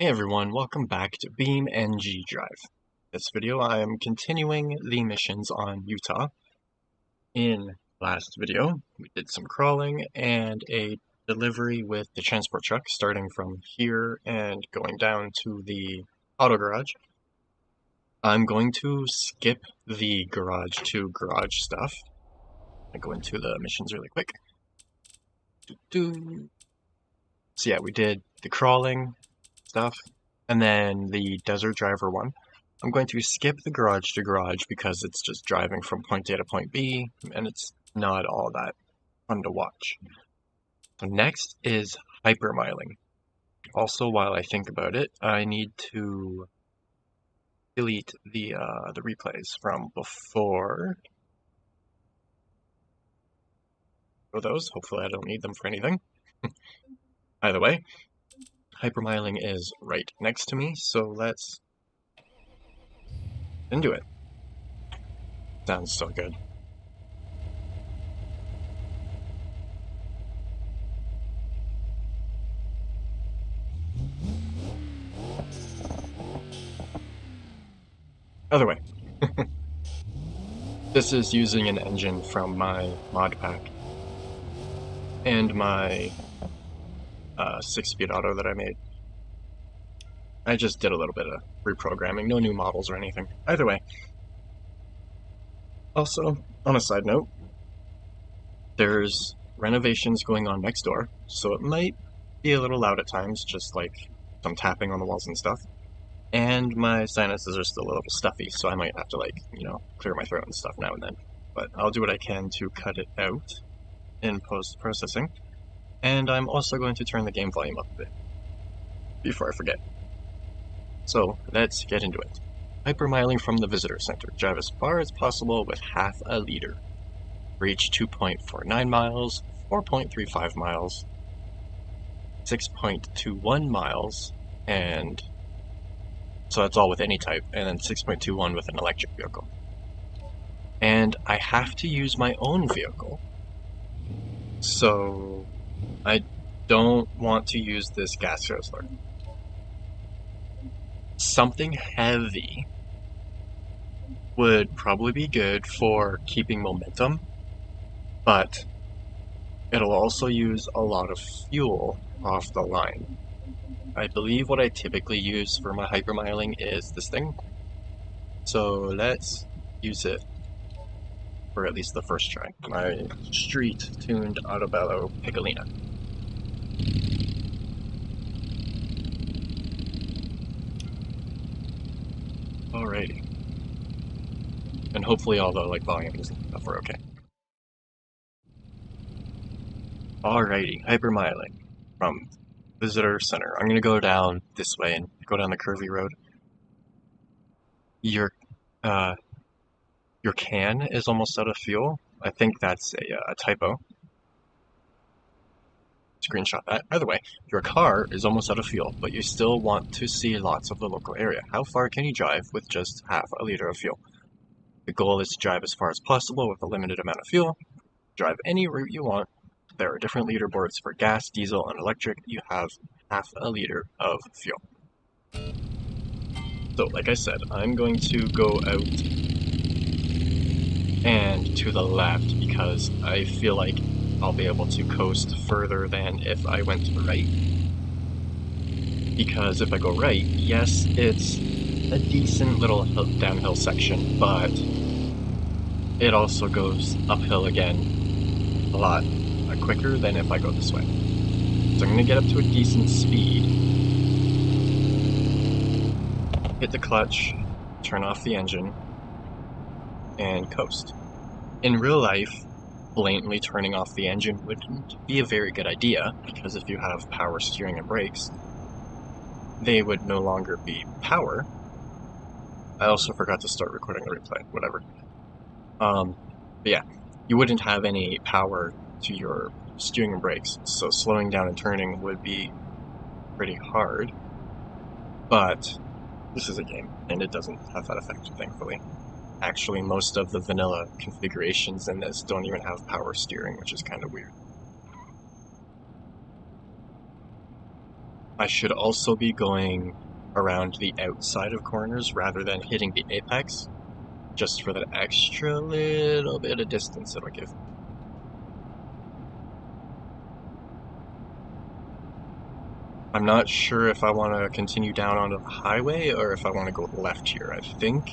Hey everyone, welcome back to BeamNG.drive. This video I am continuing the missions on Utah. In last video, we did some crawling and a delivery with the transport truck starting from here and going down to the auto garage. I'm going to skip the garage to garage stuff. I go into the missions really quick. So yeah, we did the crawling stuff. And then the desert driver one. I'm going to skip the garage to garage because it's just driving from point A to point B, and it's not all that fun to watch. So next is hypermiling. Also, while I think about it, I need to delete the replays from before. For those, hopefully I don't need them for anything. Either way, hypermiling is right next to me, so let's into it. Sounds so good. Other way. This is using an engine from my mod pack and my 6-speed auto that I made. I just did a little bit of reprogramming, no new models or anything. Either way. Also, on a side note, there's renovations going on next door, so it might be a little loud at times, just like some tapping on the walls and stuff. And my sinuses are still a little stuffy, so I might have to, clear my throat and stuff now and then. But I'll do what I can to cut it out in post-processing. And I'm also going to turn the game volume up a bit before I forget. So let's get into it. Hypermiling from the visitor center. Drive as far as possible with half a liter. Reach 2.49 miles, 4.35 miles, 6.21 miles, and so that's all with any type, and then 6.21 with an electric vehicle. And I have to use my own vehicle, so I don't want to use this gas guzzler. Something heavy would probably be good for keeping momentum, but it'll also use a lot of fuel off the line. I believe what I typically use for my hypermiling is this thing, so let's use it for at least the first try. My street-tuned Autobello Piccolina. Alrighty. And hopefully all the volumes and stuff are okay. Alrighty, hypermiling from visitor center. I'm gonna go down this way and go down the curvy road. Your can is almost out of fuel. I think that's a typo. Screenshot that. Either way, your car is almost out of fuel, but you still want to see lots of the local area. How far can you drive with just half a liter of fuel? The goal is to drive as far as possible with a limited amount of fuel. Drive any route you want. There are different leaderboards for gas, diesel, and electric. You have half a liter of fuel. So, like I said, I'm going to go out and to the left because I feel like I'll be able to coast further than if I went to the right. Because if I go right, yes, it's a decent little downhill section, but it also goes uphill again a lot quicker than if I go this way. So I'm going to get up to a decent speed, hit the clutch, turn off the engine, and coast. In real life, blatantly turning off the engine wouldn't be a very good idea, because if you have power steering and brakes, they would no longer be power. I also forgot to start recording the replay, whatever. But yeah, you wouldn't have any power to your steering and brakes, so slowing down and turning would be pretty hard. But this is a game, and it doesn't have that effect, thankfully. Actually, most of the vanilla configurations in this don't even have power steering, which is kind of weird. I should also be going around the outside of corners rather than hitting the apex, just for that extra little bit of distance it'll give. I'm not sure if I want to continue down onto the highway or if I want to go left here. I think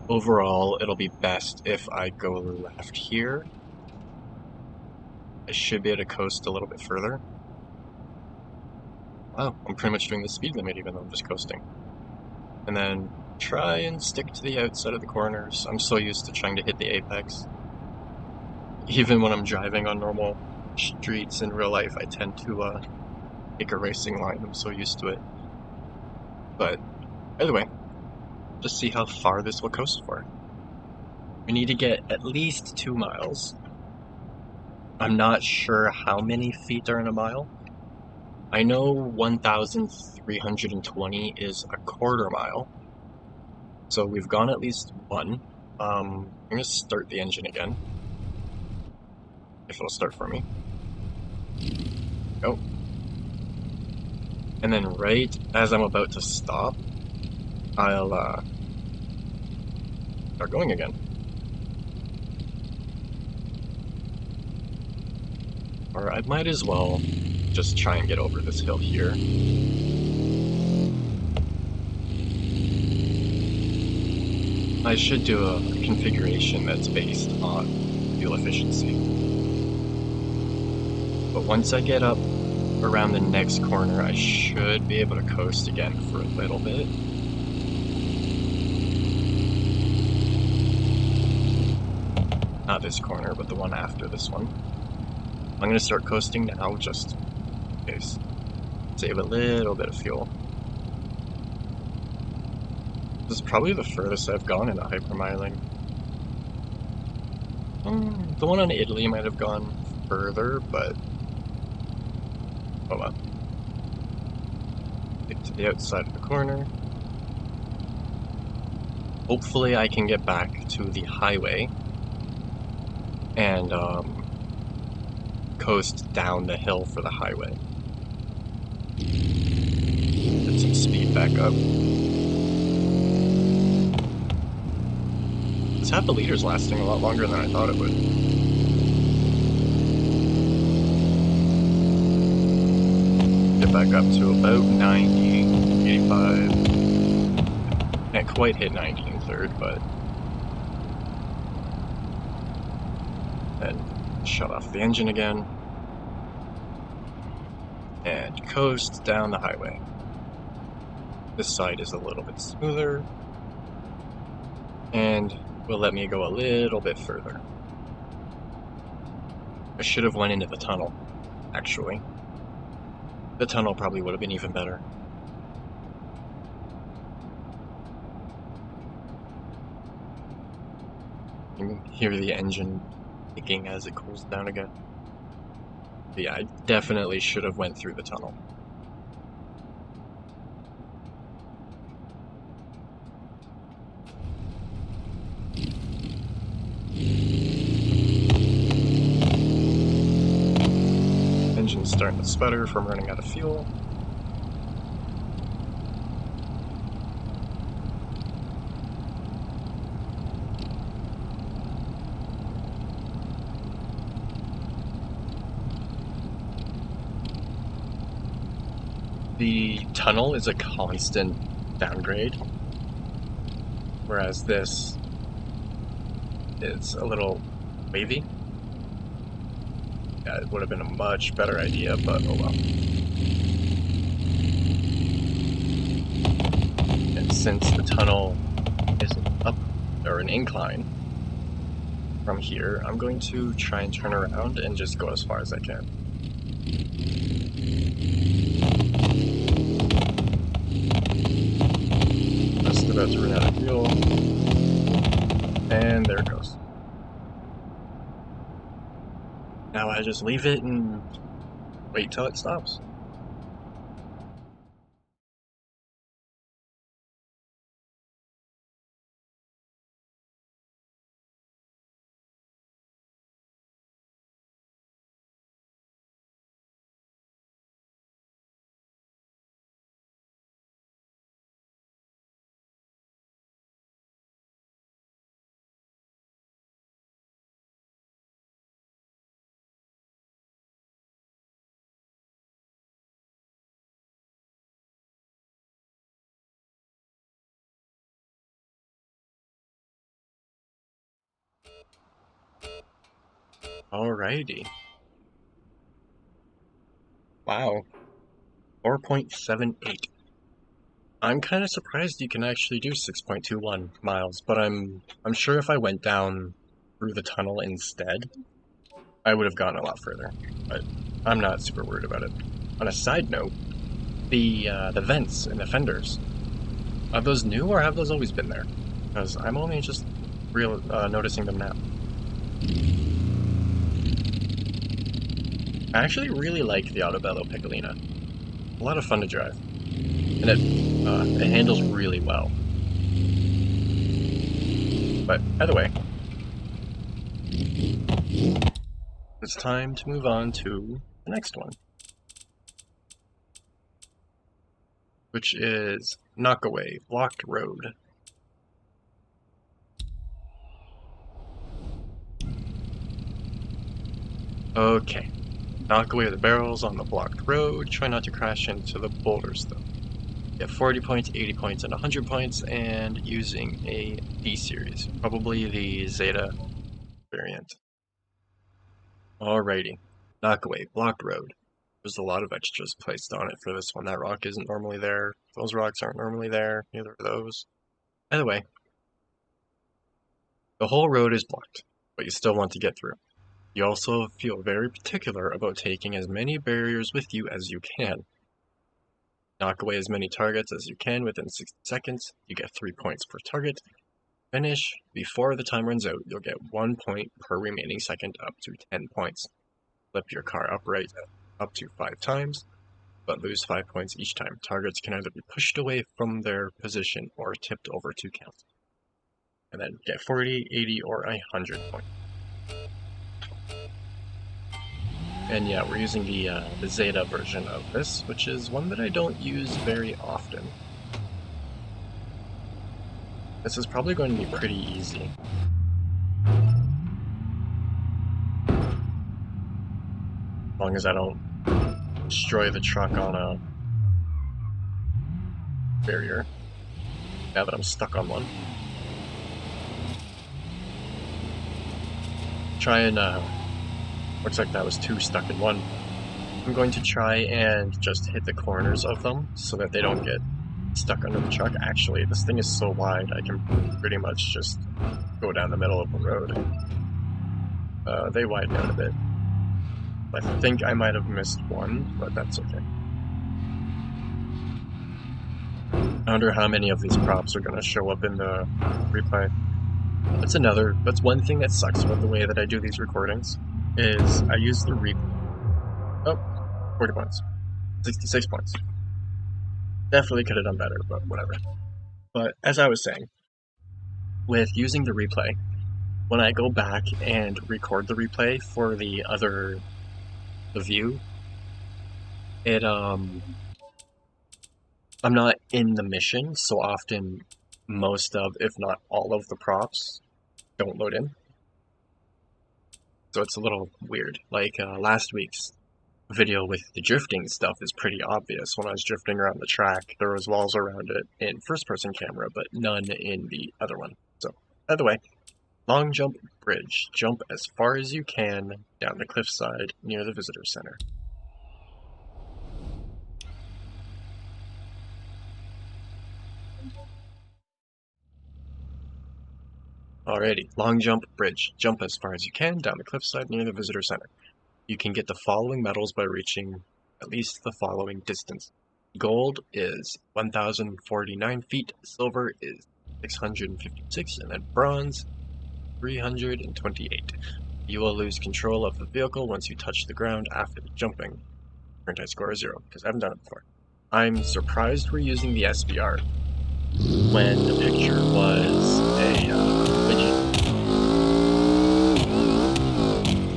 overall it'll be best if I go left here. I should be able to coast a little bit further. Wow, I'm pretty much doing the speed limit even though I'm just coasting. And then try and stick to the outside of the corners. I'm so used to trying to hit the apex. Even when I'm driving on normal streets in real life, I tend to take a racing line. I'm so used to it. But either way, just see how far this will coast for. We need to get at least 2 miles. I'm not sure how many feet are in a mile. I know 1,320 is a quarter mile. So we've gone at least one. I'm going to start the engine again. If it'll start for me. Go. And then right as I'm about to stop, I'll start going again. Or I might as well just try and get over this hill here. I should do a configuration that's based on fuel efficiency. But once I get up around the next corner, I should be able to coast again for a little bit. Not this corner, but the one after this one. I'm going to start coasting now, just in case. Save a little bit of fuel. This is probably the furthest I've gone in a hypermiling. The one on Italy might have gone further, but hold on. Get to the outside of the corner. Hopefully I can get back to the highway and coast down the hill for the highway. Get some speed back up. This half a liter's lasting a lot longer than I thought it would. Get back up to about 90, 85. Can't quite hit 90 in third, but then shut off the engine again and coast down the highway. This side is a little bit smoother and will let me go a little bit further. I should have went into the tunnel, actually. The tunnel probably would have been even better. You can hear the engine ticking as it cools down again. But yeah, I definitely should have went through the tunnel. Engine's starting to sputter from running out of fuel. The tunnel is a constant downgrade, whereas this is a little wavy. Yeah, it would have been a much better idea, but oh well. And since the tunnel is up, or an incline, from here, I'm going to try and turn around and just go as far as I can. Just about to run out of fuel. And there it goes. Now I just leave it and wait till it stops. Alrighty. Wow. 4.78. I'm kind of surprised you can actually do 6.21 miles, but I'm sure if I went down through the tunnel instead, I would have gone a lot further. But I'm not super worried about it. On a side note, the vents and the fenders, are those new or have those always been there? Because I'm only just noticing them now. I actually really like the Autobello Piccolina. A lot of fun to drive. And it handles really well. But either way, it's time to move on to the next one, which is Knockaway Blocked Road. Okay, knock away the barrels on the blocked road, try not to crash into the boulders though. Get 40 points, 80 points, and 100 points, and using a D series, probably the Zeta variant. Alrighty, knock away blocked road. There's a lot of extras placed on it for this one. That rock isn't normally there, those rocks aren't normally there, neither are those. Either way, the whole road is blocked, but you still want to get through. You also feel very particular about taking as many barriers with you as you can. Knock away as many targets as you can within 60 seconds, you get 3 points per target. Finish before the time runs out, you'll get 1 point per remaining second up to 10 points. Flip your car upright up to 5 times, but lose 5 points each time. Targets can either be pushed away from their position or tipped over to count. And then get 40, 80, or 100 points. And yeah, we're using the Zeta version of this, which is one that I don't use very often. This is probably going to be pretty easy. As long as I don't destroy the truck on a barrier. Now that I'm stuck on one. Try and, looks like that was 2 stuck in 1. I'm going to try and just hit the corners of them so that they don't get stuck under the truck. Actually, this thing is so wide, I can pretty much just go down the middle of the road. They widen out a bit. I think I might have missed one, but that's okay. I wonder how many of these props are going to show up in the replay. That's one thing that sucks about the way that I do these recordings, is I use the oh, 40 points. 66 points. Definitely could have done better, but whatever. But as I was saying, with using the replay, when I go back and record the replay for the view, I'm not in the mission, so often most of, if not all of the props don't load in. So it's a little weird. Like last week's video with the drifting stuff is pretty obvious. When I was drifting around the track, there was walls around it in first-person camera, but none in the other one. So, either way, long jump bridge. Jump as far as you can down the cliffside near the visitor center. Alrighty, long jump bridge. Jump as far as you can down the cliffside near the visitor center. You can get the following medals by reaching at least the following distance. Gold is 1,049 feet, silver is 656, and then bronze 328. You will lose control of the vehicle once you touch the ground after jumping. Current high score is 0, because I haven't done it before. I'm surprised we're using the SBR when the picture was a widget.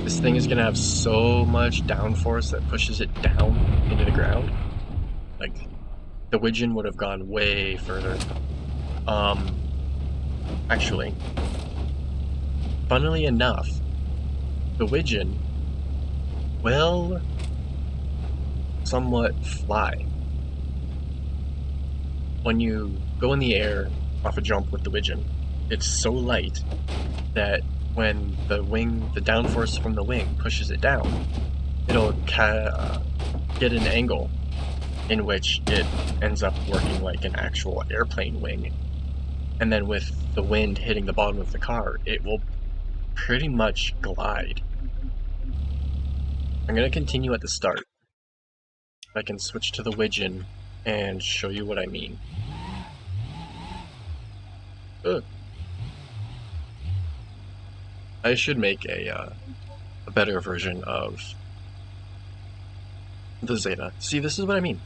This thing is going to have so much downforce that pushes it down into the ground. Like, the widget would have gone way further. Actually, funnily enough, the widget will somewhat fly. When you go in the air off a jump with the widget, it's so light that when the downforce from the wing pushes it down, it'll get an angle in which it ends up working like an actual airplane wing. And then with the wind hitting the bottom of the car, it will pretty much glide. I'm going to continue at the start. I can switch to the widget and show you what I mean. Ugh. I should make a better version of the Zeta. See, this is what I mean.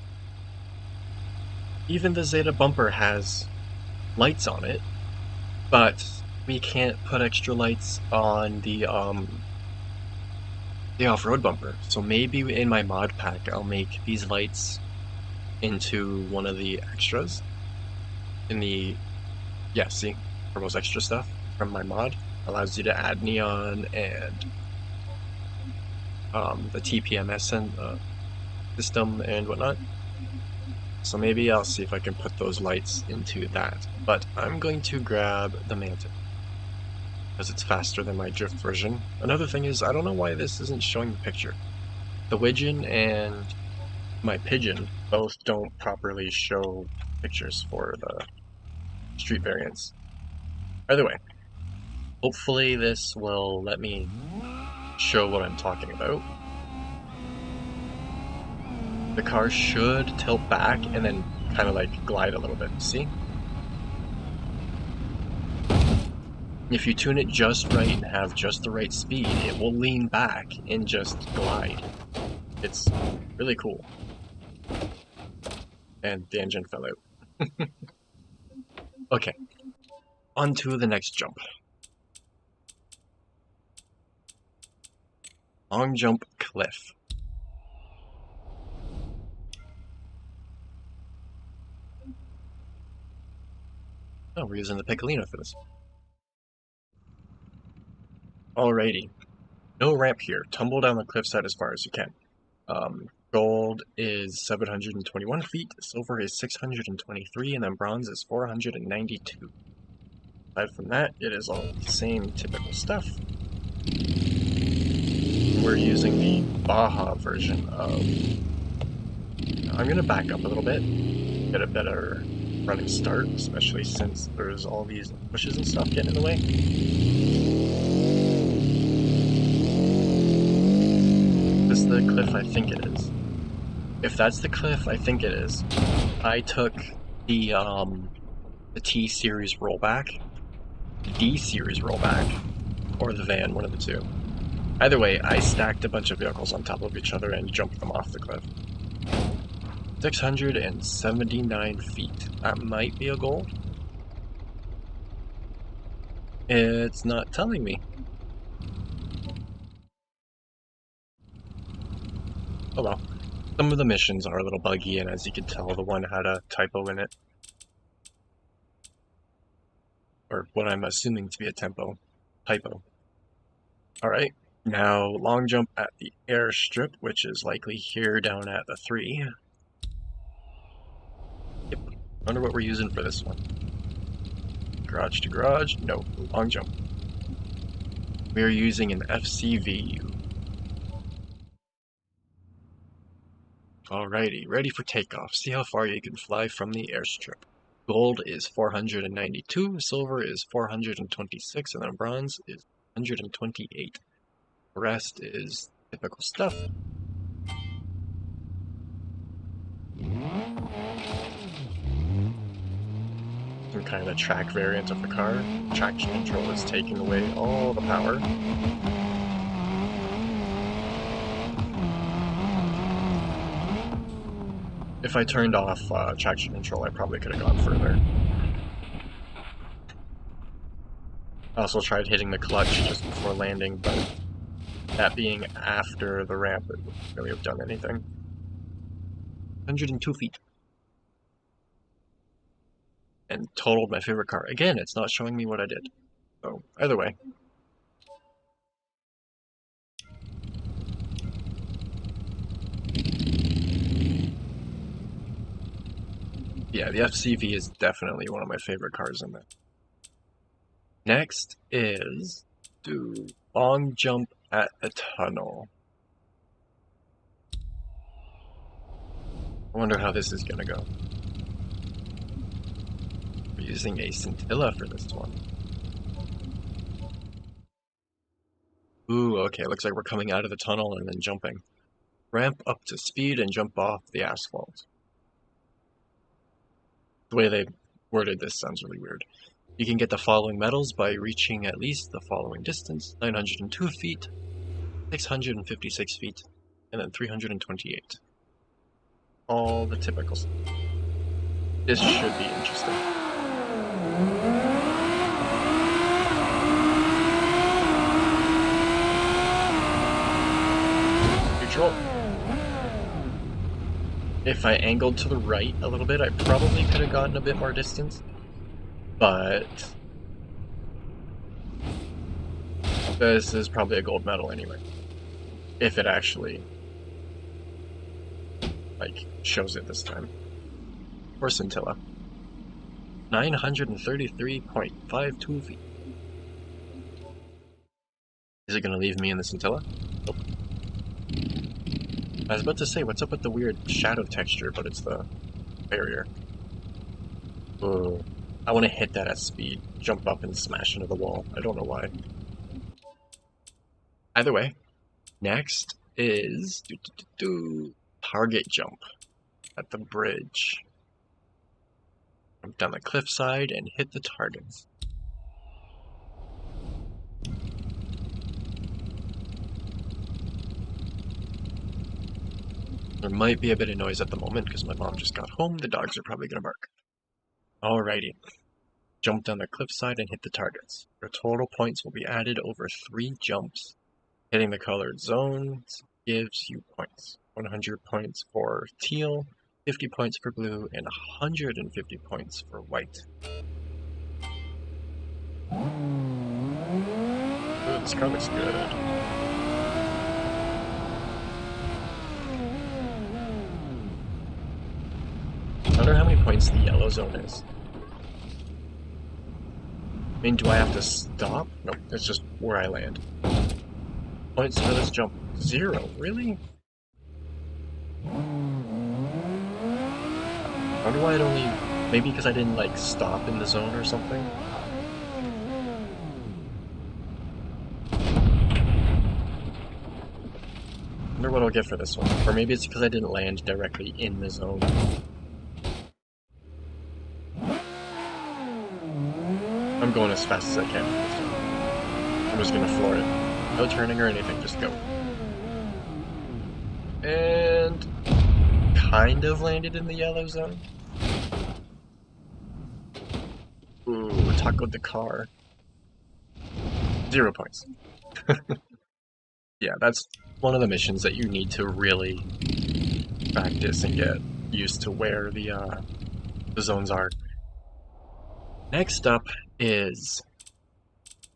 Even the Zeta bumper has lights on it, but we can't put extra lights on the off-road bumper. So maybe in my mod pack, I'll make these lights into one of the extras. Yeah, see, for most extra stuff from my mod, allows you to add neon and the TPMS and system and whatnot. So maybe I'll see if I can put those lights into that. But I'm going to grab the Mantic, because it's faster than my drift version. Another thing is, I don't know why this isn't showing the picture. The widget and my Pigeon both don't properly show pictures for the street variants. Either way, hopefully this will let me show what I'm talking about. The car should tilt back and then kind of like glide a little bit, see? If you tune it just right and have just the right speed, it will lean back and just glide. It's really cool. And the engine fell out. Okay, on to the next jump. Long jump cliff. Oh, we're using the Piccolino for this. Alrighty. No ramp here. Tumble down the cliffside as far as you can. Gold is 721 feet, silver is 623, and then bronze is 492. Aside from that, it is all the same typical stuff. We're using the Baja version of... I'm going to back up a little bit, get a better running start, especially since there's all these bushes and stuff getting in the way. This is the cliff I think it is. If that's the cliff I think it is, I took the T-Series rollback, the D-Series rollback, or the van, one of the two. Either way, I stacked a bunch of vehicles on top of each other and jumped them off the cliff. 679 feet. That might be a goal. It's not telling me. Oh well. Some of the missions are a little buggy, and as you can tell, the one had a typo in it. Or what I'm assuming to be a typo. Alright, now long jump at the airstrip, which is likely here down at the 3. Yep, wonder what we're using for this one. Garage to garage? No, long jump. We are using an FCVU. Alrighty, ready for takeoff. See how far you can fly from the airstrip. Gold is 492, silver is 426, and then bronze is 128. The rest is typical stuff. Some kind of track variant of the car. Traction control is taking away all the power. If I turned off traction control, I probably could have gone further. I also tried hitting the clutch just before landing, but that being after the ramp, it wouldn't really have done anything. 102 feet. And totaled my favorite car. Again, it's not showing me what I did. So, either way. Yeah, the FCV is definitely one of my favorite cars in there. Next is Do long jump at a tunnel. I wonder how this is gonna go. We're using a scintilla for this one. Ooh, okay, looks like we're coming out of the tunnel and then jumping. Ramp up to speed and jump off the asphalt. The way they worded this sounds really weird. You can get the following medals by reaching at least the following distance: 902 feet, 656 feet, and then 328. All the typical stuff. This should be interesting. Neutral. If I angled to the right a little bit, I probably could have gotten a bit more distance. But this is probably a gold medal anyway. If it actually, like, shows it this time. Or scintilla. 933.52 feet. Is it going to leave me in the scintilla? Nope. I was about to say, what's up with the weird shadow texture, but it's the barrier. Ooh. I want to hit that at speed. Jump up and smash into the wall. I don't know why. Either way, next is target jump at the bridge. Jump down the cliffside and hit the targets. There might be a bit of noise at the moment because my mom just got home. The dogs are probably going to bark. Alrighty. Jump down the cliffside and hit the targets. Your total points will be added over 3 jumps. Hitting the colored zones gives you points. 100 points for teal, 50 points for blue, and 150 points for white. Ooh, this car looks good. I wonder how many points the yellow zone is. I mean, do I have to stop? Nope, it's just where I land. Points for this jump. 0, really? I wonder why it only... Maybe because I didn't, like, stop in the zone or something? I wonder what I'll get for this one. Or maybe it's because I didn't land directly in the zone. I'm going as fast as I can. I'm just gonna floor it. No turning or anything, just go. And... kind of landed in the yellow zone. Ooh, tacoed the car. 0 points. Yeah, that's one of the missions that you need to really practice and get used to where the zones are. Next up is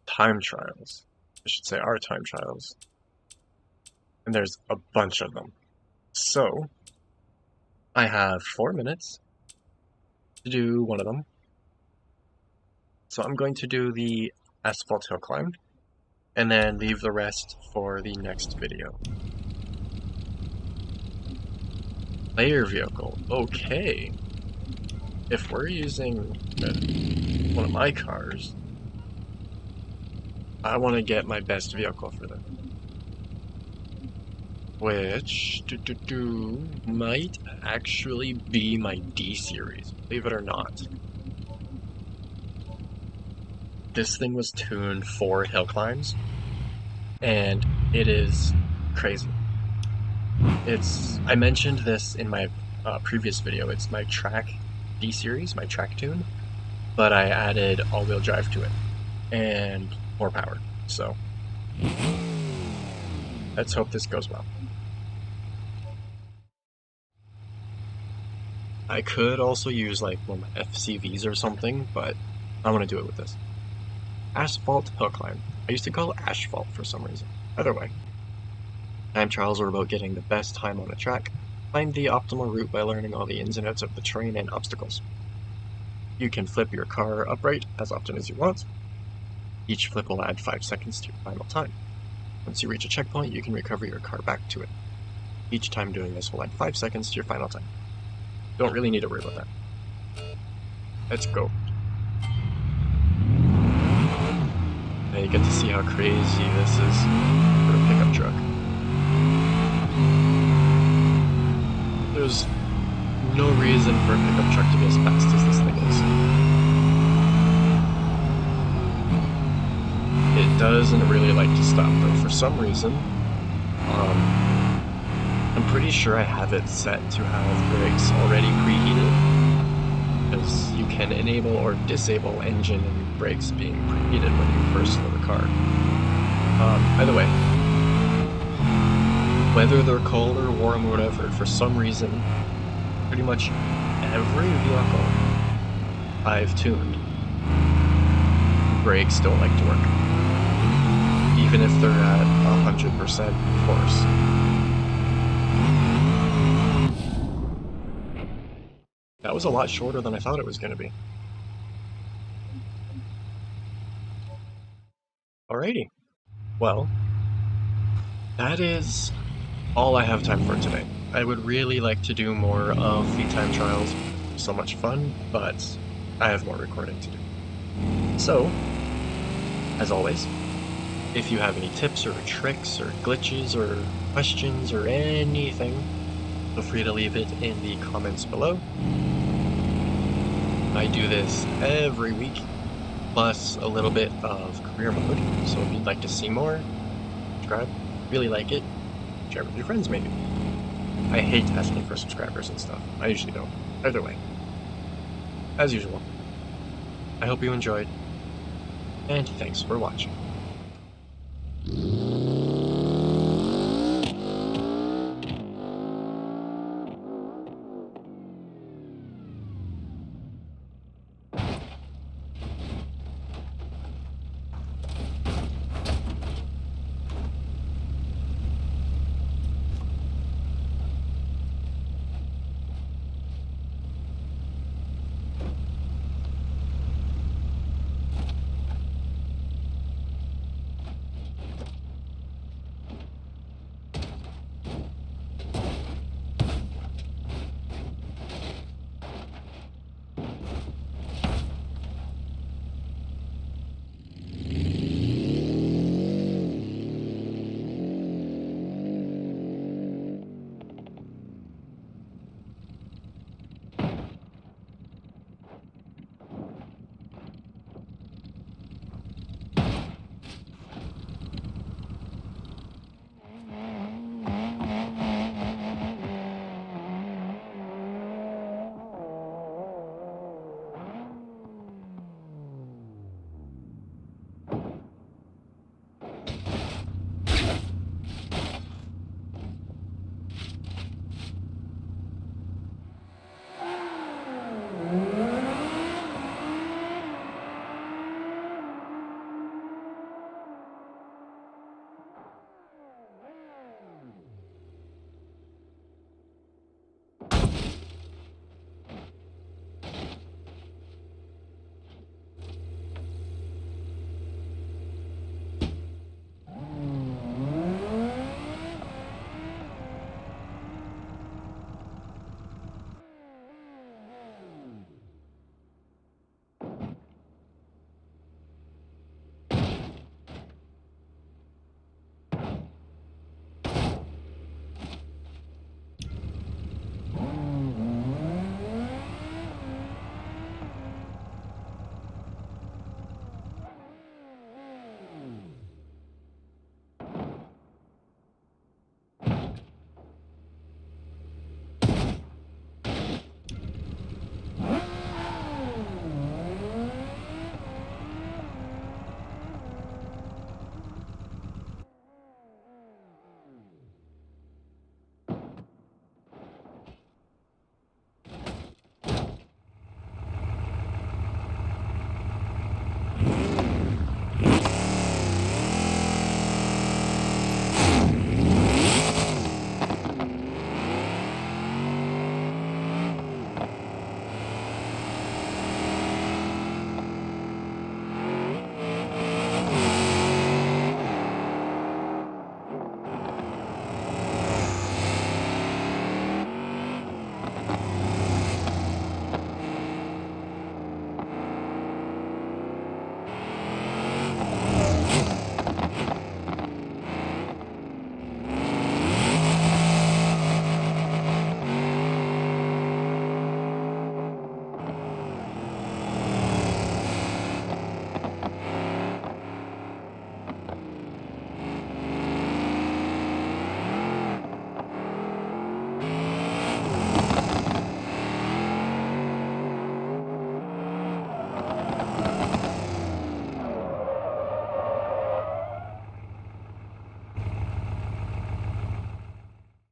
time trials. I should say our time trials. And there's a bunch of them. So, I have 4 minutes to do one of them. So I'm going to do the asphalt hill climb, and then leave the rest for the next video. Player vehicle. Okay. If we're using one of my cars, I want to get my best vehicle for them. Which might actually be my D series, believe it or not. This thing was tuned for hill climbs, and it is crazy. I mentioned this in my previous video. It's my track D series, my track tune, but I added all-wheel drive to it and more power. So let's hope this goes well. I could also use like one of my FCVs or something, but I want to do it with this. Asphalt hill climb. I used to call it asphalt for some reason. Either way. Time trials are about getting the best time on a track. Find the optimal route by learning all the ins and outs of the terrain and obstacles. You can flip your car upright as often as you want. Each flip will add 5 seconds to your final time. Once you reach a checkpoint, you can recover your car back to it. Each time doing this will add 5 seconds to your final time. Don't really need to worry about that. Let's go. Now you get to see how crazy this is for a pickup truck. There's no reason for a pickup truck to be as fast as this thing is. It doesn't really like to stop though, for some reason. I'm pretty sure I have it set to have brakes already preheated, because you can enable or disable engine and brakes being preheated when you first load the car. Either way, whether they're cold or warm or whatever, for some reason, pretty much every vehicle I've tuned, brakes don't like to work, even if they're at 100% force. That was a lot shorter than I thought it was going to be. Alrighty. Well, that is all I have time for today. I would really like to do more of the time trials. So much fun, but I have more recording to do. So, as always, if you have any tips or tricks or glitches or questions or anything, feel free to leave it in the comments below. I do this every week, plus a little bit of career mode, so if you'd like to see more, subscribe, really like it, share it with your friends maybe. I hate asking for subscribers and stuff, I usually don't. Either way, as usual, I hope you enjoyed, and thanks for watching.